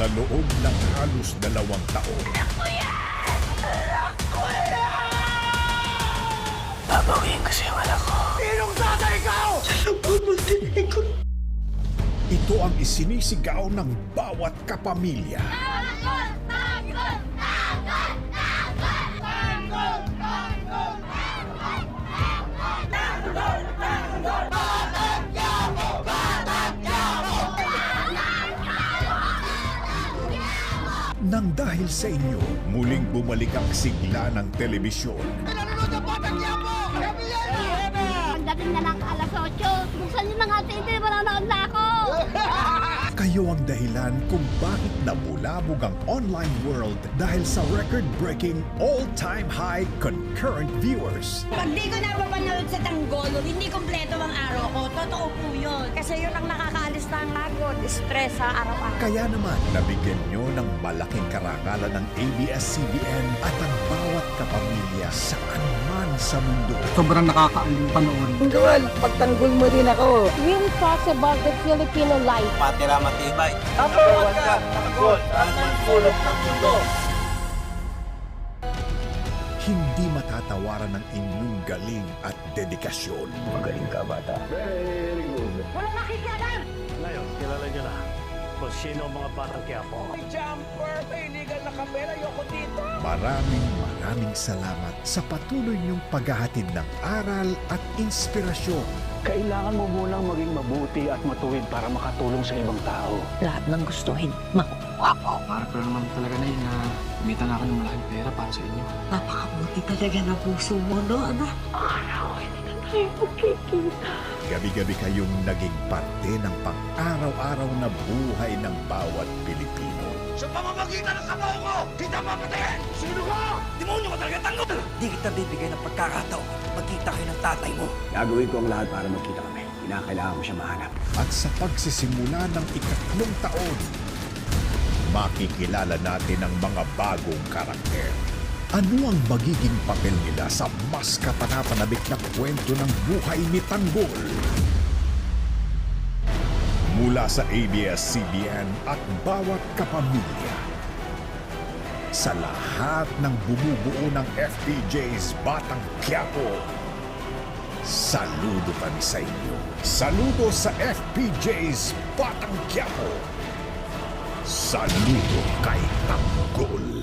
Sa loob ng halos 2 taon, Babawiin ko sa'yo, anak ko. Sinong tatay ikaw? ito ang isinisigaw ng bawat kapamilya. Nang dahil sa inyo, muling bumalik ang sigla ng telebisyon. Nanonood ang Batang Quiapo! Pagdating na ng alas 8, buksan niyo na nga TV, manonood na ako! Kayo ang dahilan kung bakit nabulabog ang online world dahil sa record-breaking all-time high concurrent viewers. Pag di ko napapanood sa tanggol, hindi kompleto ang araw ko. Totoo po yun. Kasi yun ang nakakaalis ng agod, stress sa araw-araw. Kaya naman, nabigyan nyo ng malaking karangalan ng ABS-CBN at ang bawat kapamilya saan man sa mundo. Sobrang nakakaaling panoorin. Joel, pagtanggol mo din ako. Will Possible the Filipino Life. Patira matibay. Number 1 ka! Tanggol! Ang sulok ng mundo! Hindi matatawaran ng inyong galing at dedikasyon. Magaling ka, bata. Walang nakikialam! Ngayon, kilala niyo na kung sino ang mga Batang Quiapo. May jumper! May illegal na kapel! Ayoko dito! Maraming salamat sa patuloy niyong paghahatid ng aral at inspirasyon. Kailangan mo munang maging mabuti at matuwid para makatulong sa ibang tao. Lahat ng gustuhin, makukuha ko. Para pero naman talaga na kumita na ako ng malaking pera para sa inyo. Napakabuti talaga ng puso mo, no, anak? Gabi-gabi kayong naging parte ng pang-araw-araw na buhay ng bawat Pilipino. Sa pamamagitan ng sabaw ko, kita papatayin! Sino ka? Demonyo ka talaga, tanggol! Di kita bibigyan ng pagkakataon. Magkita kayo ng tatay mo. Gagawin ko ang lahat para magkita kami. Kinakailangan ko siya mahanap. At sa pagsisimula ng 3 taon, makikilala natin ang mga bagong karakter. Ano ang magiging papel nila sa mas kapanapanabik na kwento ng buhay ni Tanggol? Mula sa ABS-CBN at bawat kapamilya. Sa lahat ng bumubuo ng FPJ's Batang Quiapo, saludo kami sa inyo. Saludo sa FPJ's Batang Quiapo. Saludo kay Tanggol.